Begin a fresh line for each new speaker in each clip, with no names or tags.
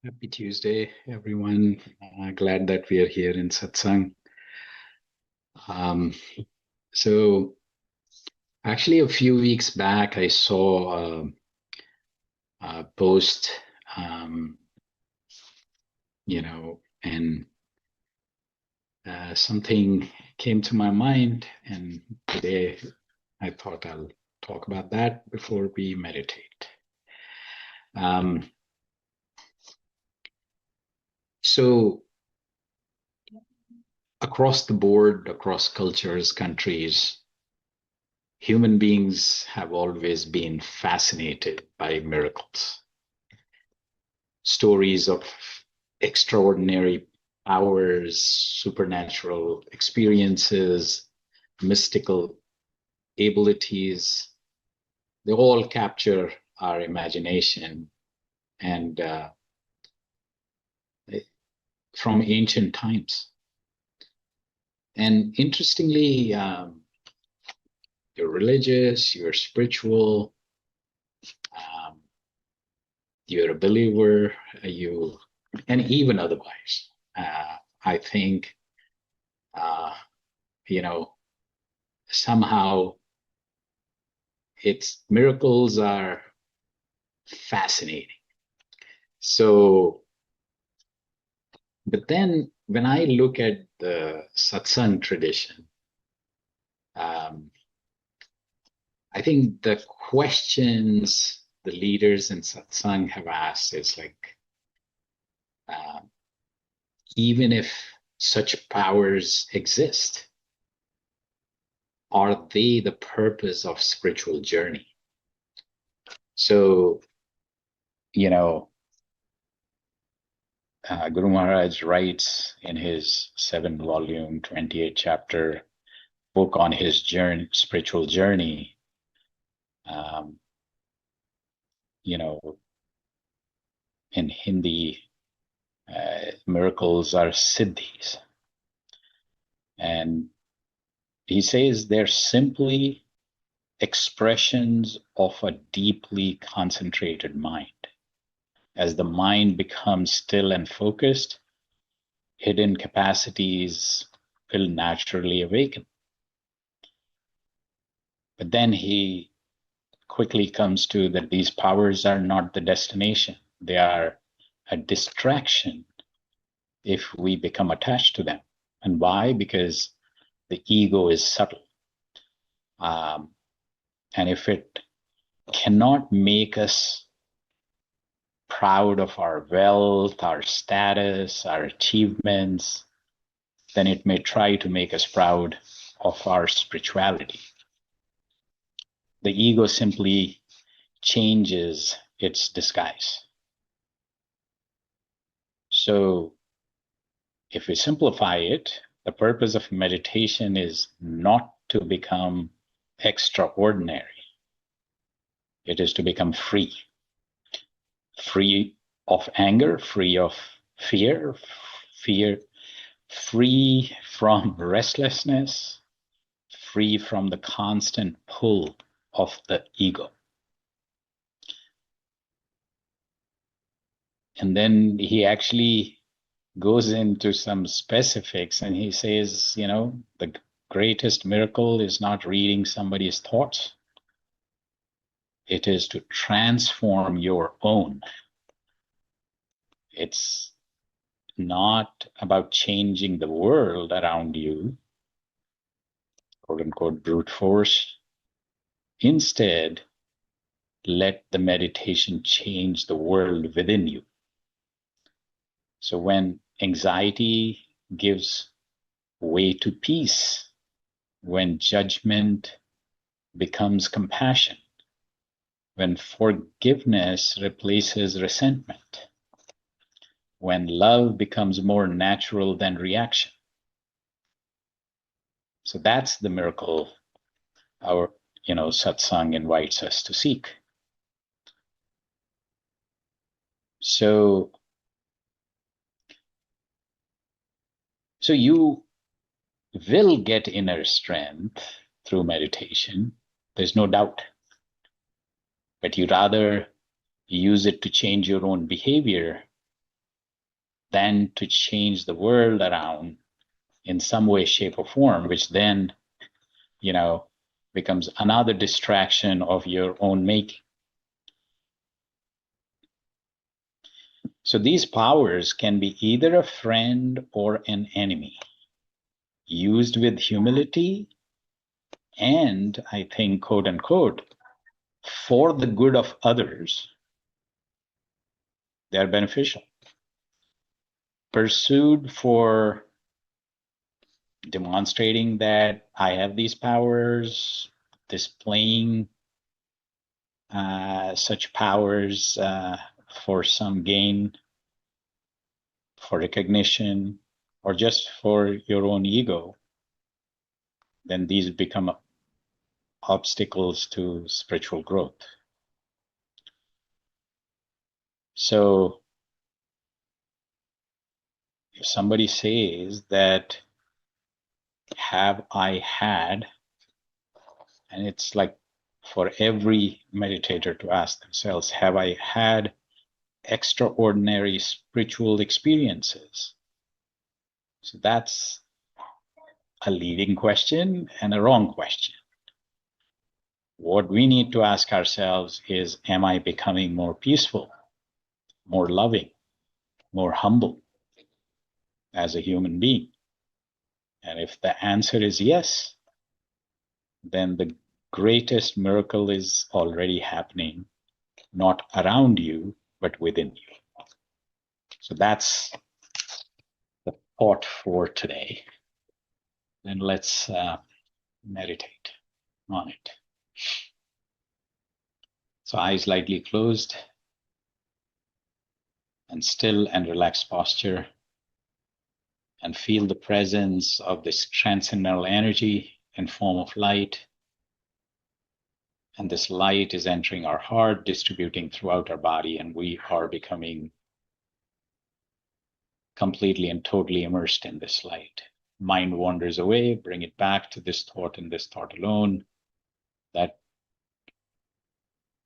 Happy Tuesday, everyone. Glad that we are here in Satsang. Um, so, actually, a few weeks back, I saw a post, um, and something came to my mind. And today I thought I'll talk about that before we meditate. Um, so, across the board, across cultures, countries, human beings have always been fascinated by miracles, stories of extraordinary powers, supernatural experiences, mystical abilities. They all capture our imagination. And from ancient times. And interestingly, you're religious, you're spiritual, um, you're a believer, and even otherwise. I think, uh, you know, somehow it's miracles are fascinating. So, but then when I look at the satsang tradition, um, I think the questions the leaders in satsang have asked is like, uh, even if such powers exist, are they the purpose of spiritual journey? So, you know, Guru Maharaj writes in his 7 volume, 28 chapter book on his journey, spiritual journey, um, you know, in Hindi, miracles are Siddhis. And he says they're simply expressions of a deeply concentrated mind. As the mind becomes still and focused, hidden capacities will naturally awaken. But then he quickly comes to that these powers are not the destination. They are a distraction if we become attached to them. And why? Because the ego is subtle. And if it cannot make us proud of our wealth, our status, our achievements, then it may try to make us proud of our spirituality. The ego simply changes its disguise. So, if we simplify it, the purpose of meditation is not to become extraordinary, it is to become free. Free of anger, free of fear, free from restlessness, free from the constant pull of the ego. And then he actually goes into some specifics and he says, the greatest miracle is not reading somebody's thoughts. It is to transform your own. It's not about changing the world around you, quote unquote, brute force. Instead, let the meditation change the world within you. So when anxiety gives way to peace, when judgment becomes compassion, when forgiveness replaces resentment, when love becomes more natural than reaction. So that's the miracle our satsang invites us to seek. So you will get inner strength through meditation. There's no doubt. But you rather use it to change your own behavior than to change the world around in some way, shape, or form, which then, becomes another distraction of your own making. So these powers can be either a friend or an enemy, used with humility and, I think, quote unquote, for the good of others. They're beneficial. Pursued for demonstrating that I have these powers, displaying such powers for some gain, for recognition, or just for your own ego, then these become obstacles to spiritual growth. So if somebody says that, have I had, and it's like for every meditator to ask themselves, have I had extraordinary spiritual experiences? So that's a leading question and a wrong question. What we need to ask ourselves is, am I becoming more peaceful, more loving, more humble as a human being? And if the answer is yes, then the greatest miracle is already happening, not around you, but within you. So that's the thought for today. Then let's meditate on it. So eyes lightly closed and still and relaxed posture, and feel the presence of this transcendental energy in form of light. And this light is entering our heart, distributing throughout our body, and we are becoming completely and totally immersed in this light. Mind wanders away, bring it back to this thought and this thought alone, that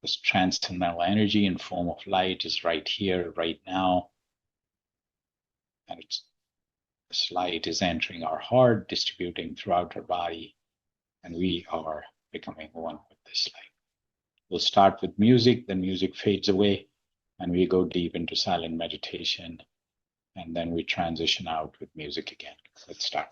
this transcendental energy in form of light is right here, right now. And this light is entering our heart, distributing throughout our body, and we are becoming one with this light. We'll start with music, then music fades away, and we go deep into silent meditation, and then we transition out with music again. Let's start.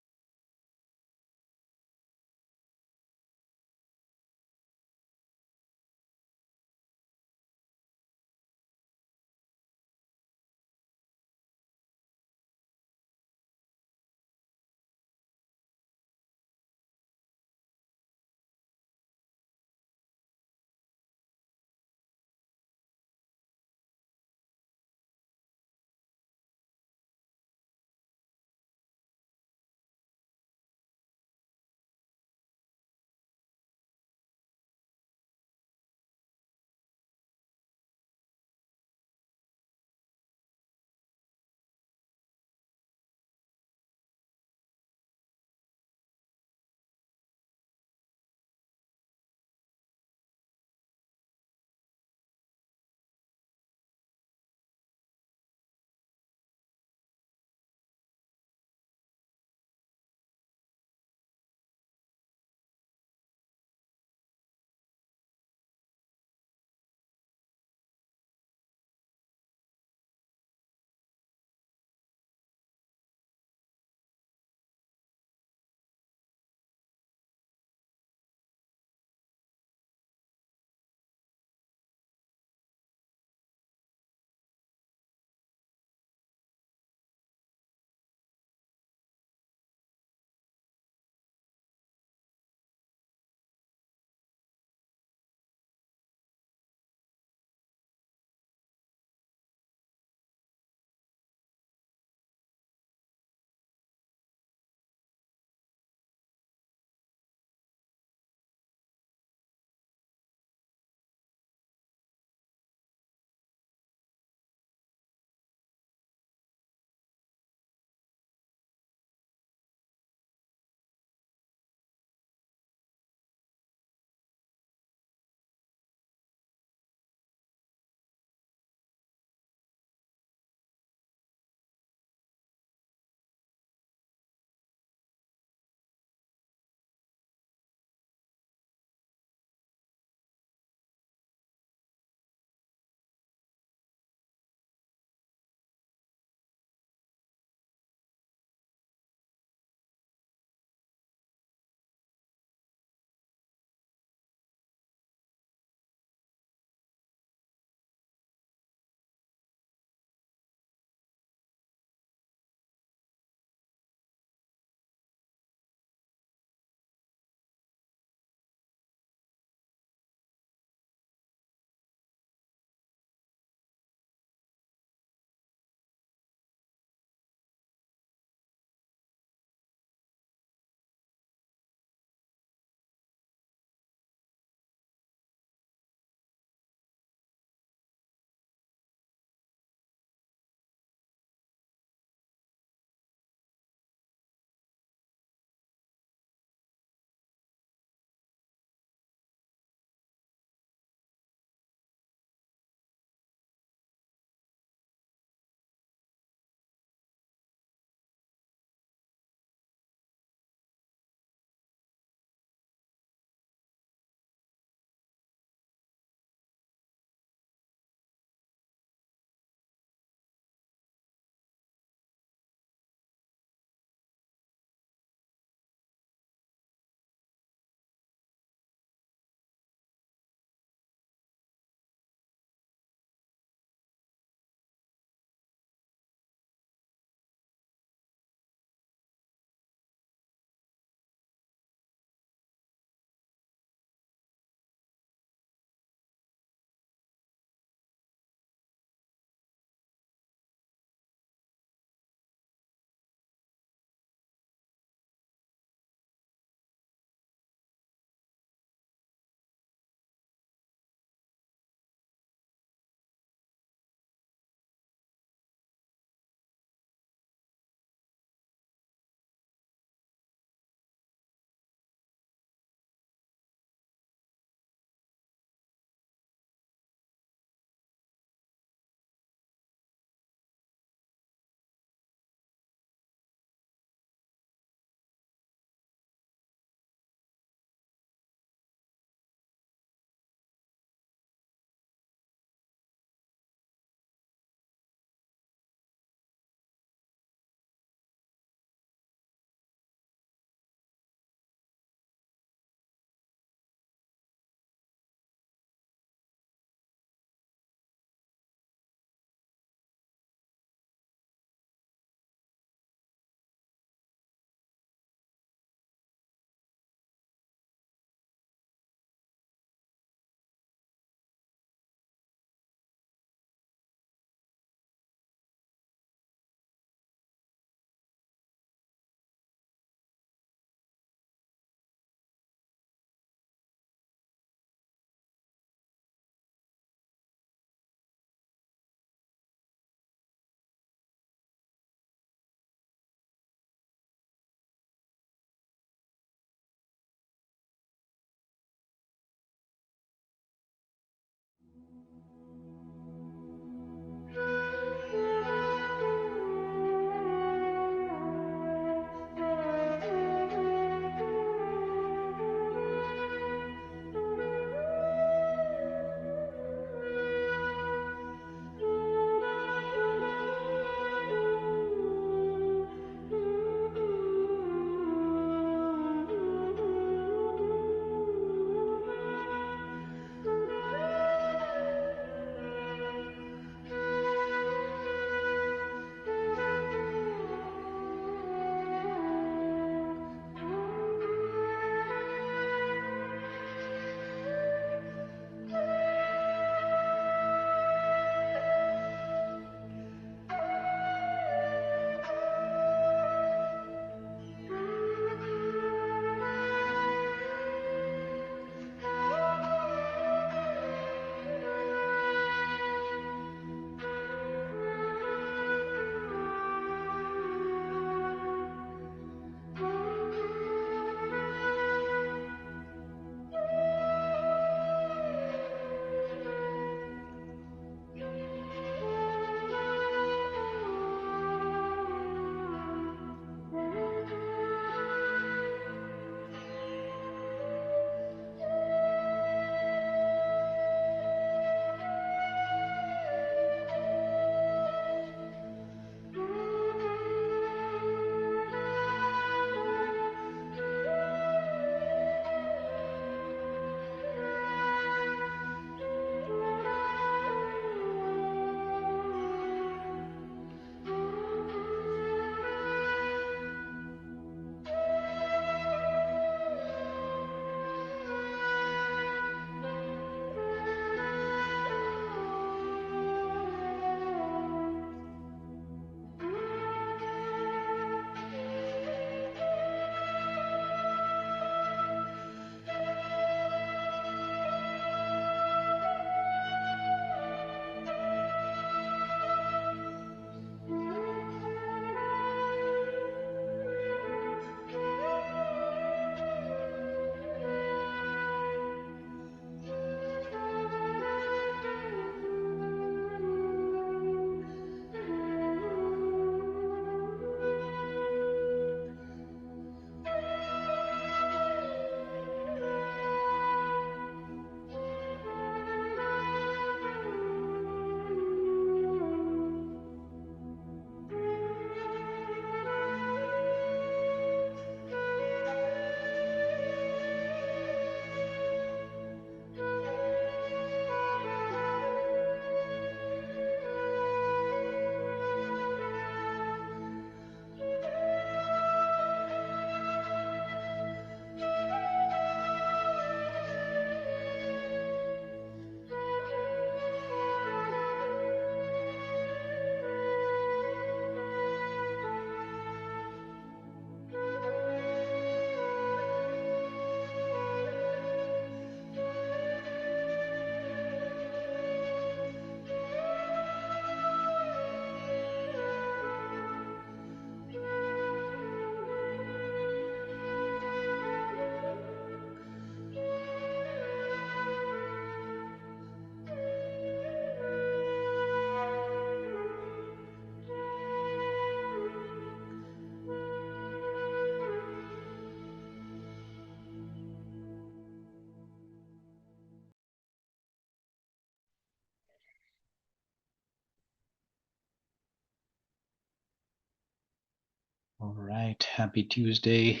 All right, happy Tuesday.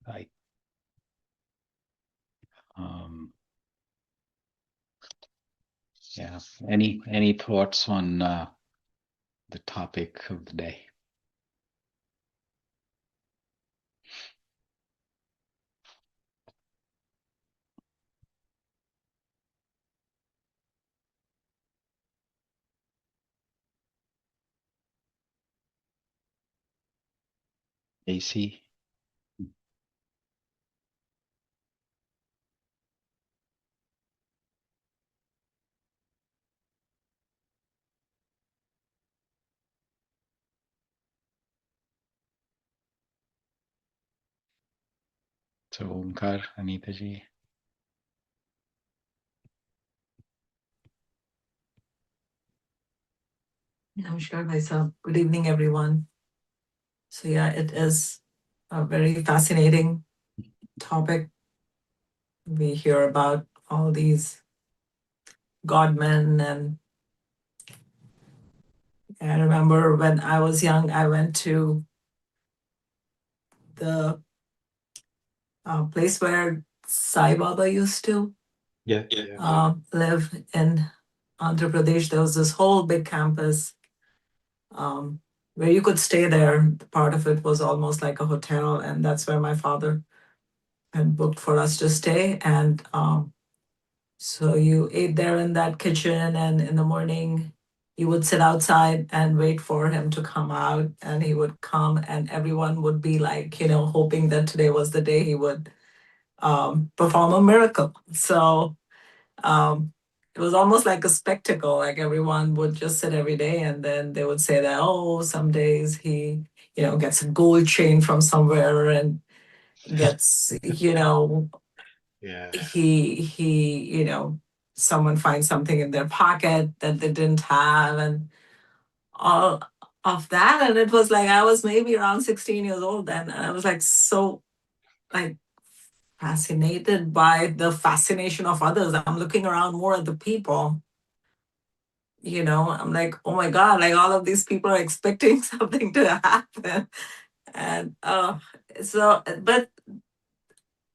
I yeah. Any thoughts on the topic of the day? AC? So Omkar, Anita ji.
Namaskar, Bhai Sahab. Good evening, everyone. So yeah, it is a very fascinating topic. We hear about all these godmen, and I remember when I was young, I went to the place where Sai Baba used to
Yeah.
live in Andhra Pradesh. There was this whole big campus where you could stay there. Part of it was almost like a hotel, and that's where my father had booked for us to stay. And so you ate there in that kitchen, and in the morning, you would sit outside and wait for him to come out, and he would come, and everyone would be like, hoping that today was the day he would perform a miracle. So um, it was almost like a spectacle. Like everyone would just sit every day, and then they would say that, oh, some days he, gets a gold chain from somewhere and gets,
Yeah.
someone finds something in their pocket that they didn't have, and all of that. And it was like I was maybe around 16 years old then, and I was like so like fascinated by the fascination of others. I'm looking around more at the people. I'm like, oh my god, like all of these people are expecting something to happen. And but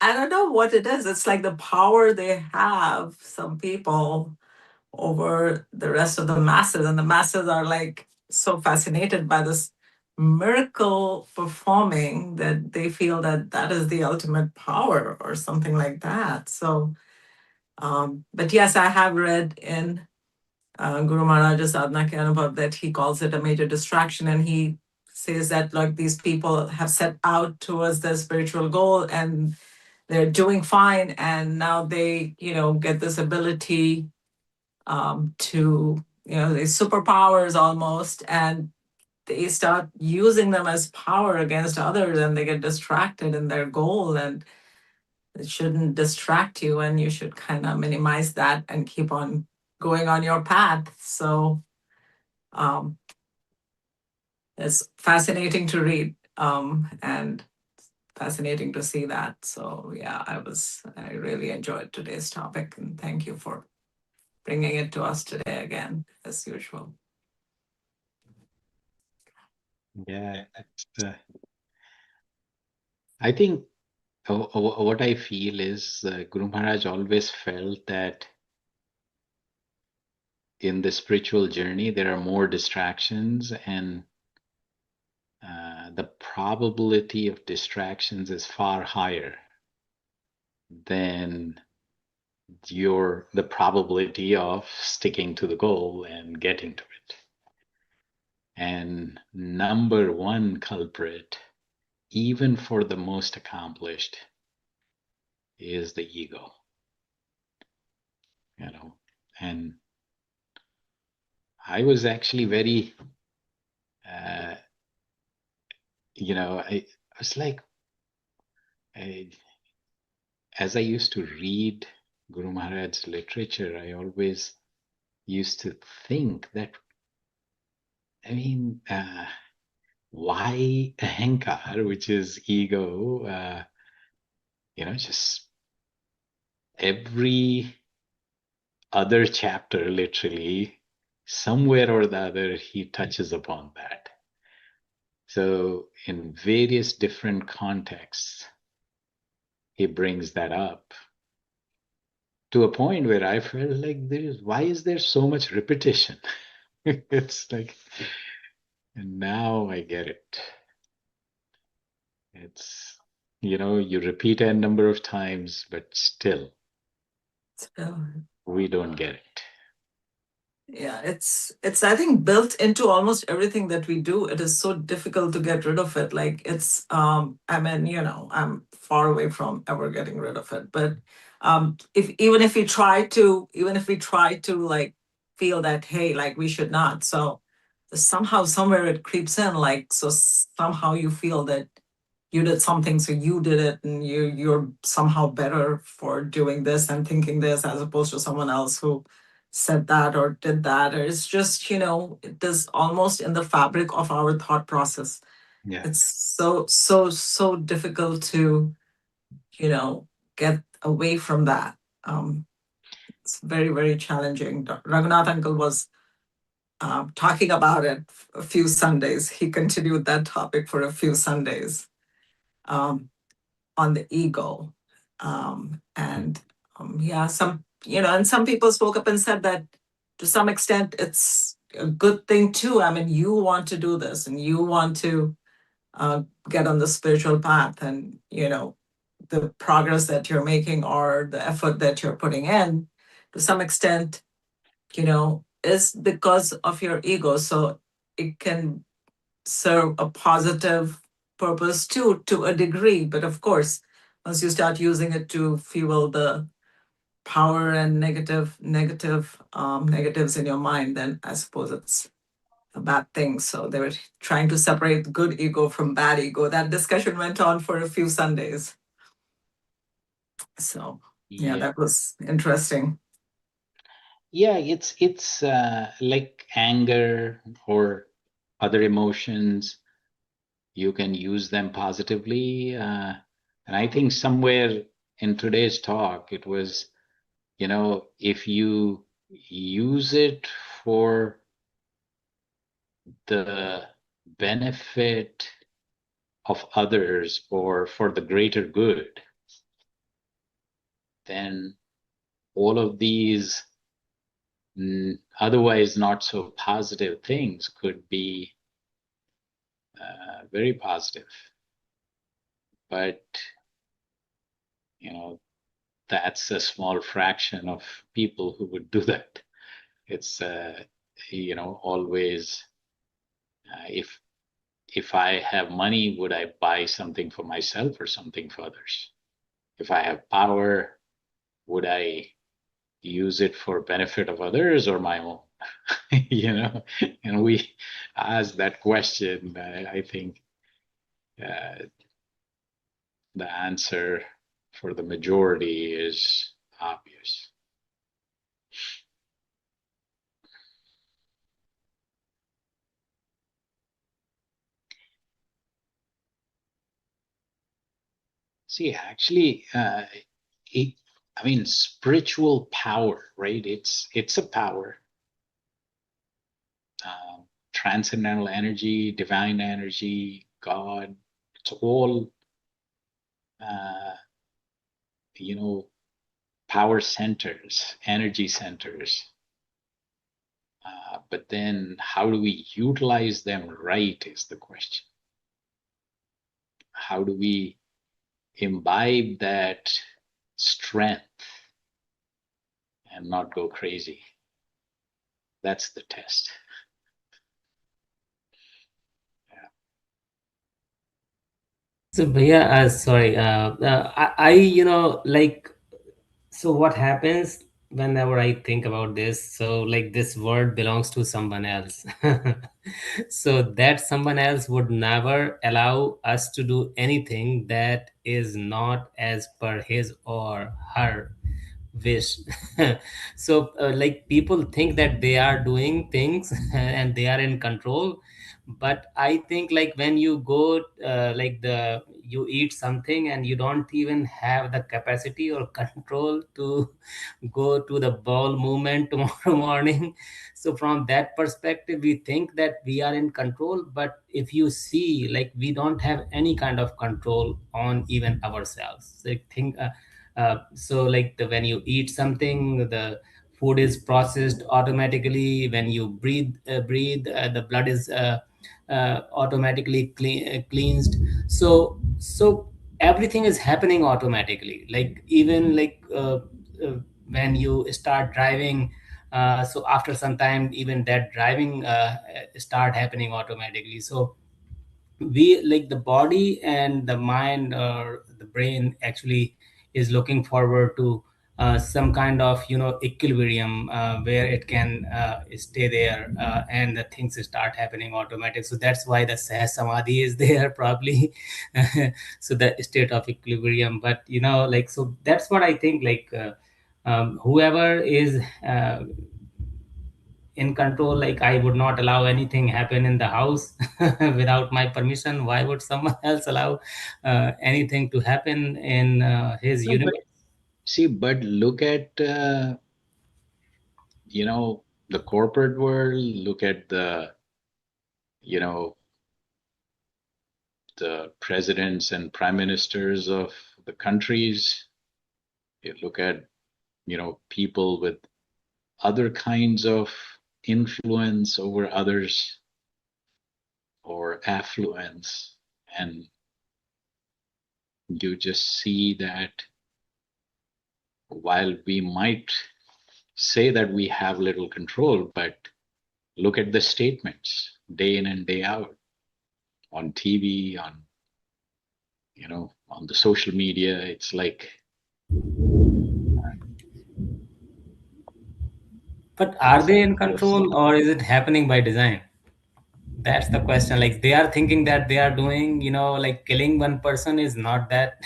I don't know what it is. It's like the power they have, some people, over the rest of the masses. And the masses are like so fascinated by this miracle performing that they feel that that is the ultimate power or something like that. So, but yes, I have read in Guru Maharaj's Sadhana Ke Anubhav that he calls it a major distraction. And he says that like these people have set out towards their spiritual goal and they're doing fine. And now they, get this ability to, these superpowers almost, and they start using them as power against others and they get distracted in their goal. And it shouldn't distract you, and you should kind of minimize that and keep on going on your path. So um, it's fascinating to read and fascinating to see that. So yeah, I really enjoyed today's topic, and thank you for bringing it to us today again, as usual.
Yeah. I think what I feel is Guru Maharaj always felt that in the spiritual journey, there are more distractions, and the probability of distractions is far higher than the probability of sticking to the goal and getting to it. And number one culprit, even for the most accomplished, is the ego. And I was actually very I was like, as I used to read Guru Maharaj's literature, I always used to think that, why ahankar, which is ego, just every other chapter, literally, somewhere or the other, he touches upon that. So, in various different contexts, he brings that up to a point where I felt like why is there so much repetition? It's like, and now I get it. It's, you repeat a number of times, but still,
So,
we don't get it.
yeah, it's I think built into almost everything that we do. It is so difficult to get rid of it. Like it's I mean, I'm far away from ever getting rid of it. But if even if we try to, even if we try to like feel that, hey, like we should not. So somehow somewhere it creeps in, like so somehow you feel that you did something, so you did it, and you're somehow better for doing this and thinking this as opposed to someone else who said that or did that. Or it's just, it is almost in the fabric of our thought process.
Yeah.
It's so difficult to, you know, get away from that. It's very, very challenging. Raghunath uncle was talking about it a few Sundays. He continued that topic for a few Sundays. On the ego. And yeah, and some people spoke up and said that to some extent it's a good thing too. I mean, you want to do this and you want to get on the spiritual path, and, the progress that you're making or the effort that you're putting in to some extent, is because of your ego. So it can serve a positive purpose too, to a degree. But of course, once you start using it to fuel the power and negatives in your mind, then I suppose it's a bad thing. So they were trying to separate good ego from bad ego. That discussion went on for a few Sundays. So yeah,
Yeah.
that was interesting.
Yeah, it's like anger or other emotions. You can use them positively, and I think somewhere in today's talk, it was, if you use it for the benefit of others or for the greater good, then all of these otherwise not so positive things could be very positive. But, you know, that's a small fraction of people who would do that. It's, always, if I have money, would I buy something for myself or something for others? If I have power, would I use it for benefit of others or my own? And we ask that question. I think uh, the answer for the majority is obvious. See, actually, it, I mean, spiritual power, right? It's a power, uh, transcendental energy, divine energy, God. It's all, uh, you know, power centers, energy centers. But then, how do we utilize them right is the question. How do we imbibe that strength and not go crazy? That's the test. Yeah.
So, Bhaiya, sorry, like, so what happens whenever I think about this? So, like, this word belongs to someone else. So, that someone else would never allow us to do anything that is not as per his or her wish. So like people think that they are doing things and they are in control, but I think like when you go like the you eat something and you don't even have the capacity or control to go to the bowel movement tomorrow morning. So from that perspective we think that we are in control, but if you see, like, we don't have any kind of control on even ourselves. So think so like when you eat something, the food is processed automatically. When you breathe, the blood is automatically cleansed. So everything is happening automatically, like even like uh, when you start driving, so after some time even that driving start happening automatically. So we, like, the body and the mind or the brain actually is looking forward to some kind of, equilibrium where it can stay there, and the things start happening automatic. So that's why the samadhi is there probably. So the state of equilibrium. But like, so that's what I think, like, whoever is in control, like, I would not allow anything happen in the house without my permission. Why would someone else allow anything to happen in his
No, but
universe?
see, but look at the corporate world. Look at you know the presidents and prime ministers of the countries. You look at people with other kinds of influence over others or affluence, and you just see that while we might say that we have little control, but look at the statements day in and day out on TV, on the social media. It's like,
But are
it's
they in
just
control, or is it happening by design? That's the question. Like, they are thinking that they are doing, like, killing one person is not that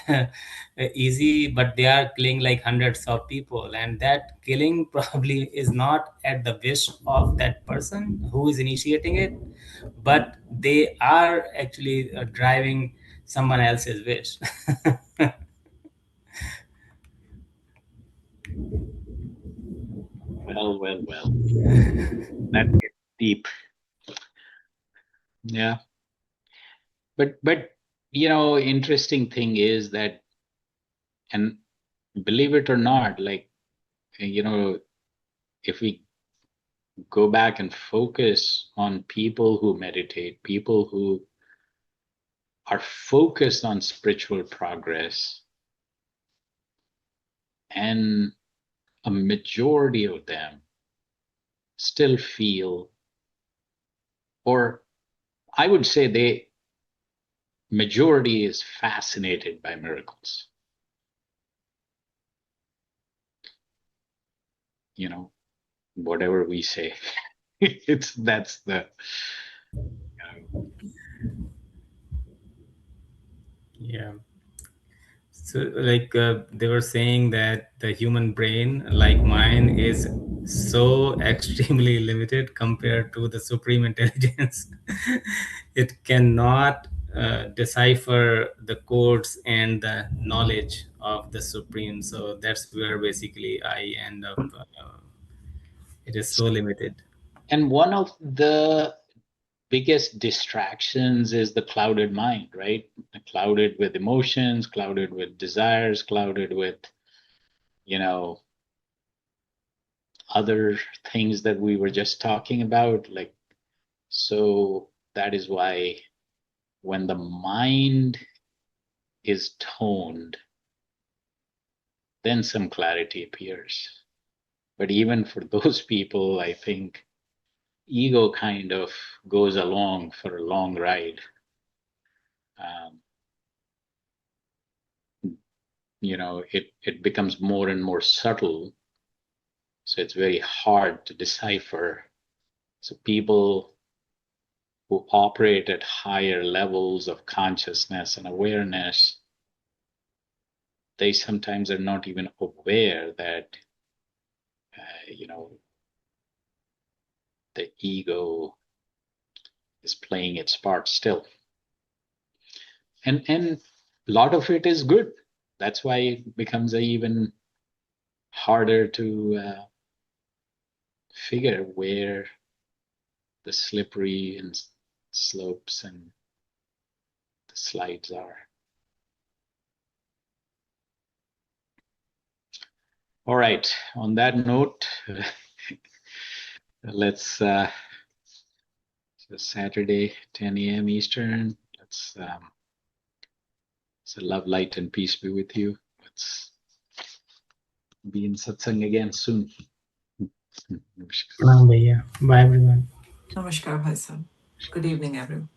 easy, but they are killing like hundreds of people, and that killing probably is not at the wish of that person who is initiating it, but they are actually driving someone else's wish.
well, that gets deep. Yeah, but interesting thing is that, and believe it or not, like, you know if we go back and focus on people who meditate, people who are focused on spiritual progress, and a majority of them still feel, or I would say the majority is fascinated by miracles. You know, whatever we say, that's the
Yeah. So, like, they were saying that the human brain, like mine, is so extremely limited compared to the supreme intelligence. It cannot decipher the codes and the knowledge of the supreme. So that's where basically I end up. It is so limited.
and one of the biggest distractions is the clouded mind, right? Clouded with emotions, clouded with desires, clouded with, you know, other things that we were just talking about. Like, so that is why when the mind is toned, then some clarity appears. But even for those people, I think ego kind of goes along for a long ride. Um, it becomes more and more subtle, so it's very hard to decipher. So people who operate at higher levels of consciousness and awareness they sometimes are not even aware that, the ego is playing its part still. And a lot of it is good. That's why it becomes even harder to figure where the slippery and slopes and the slides are. All right. On that note, let's so Saturday, 10 a.m. Eastern. Let's so love, light, and peace be with you. Let's be in satsang again soon.
Pranam Bhaiya. Bye everyone.
Namaskar, Bhai Sahib. Good evening, everyone.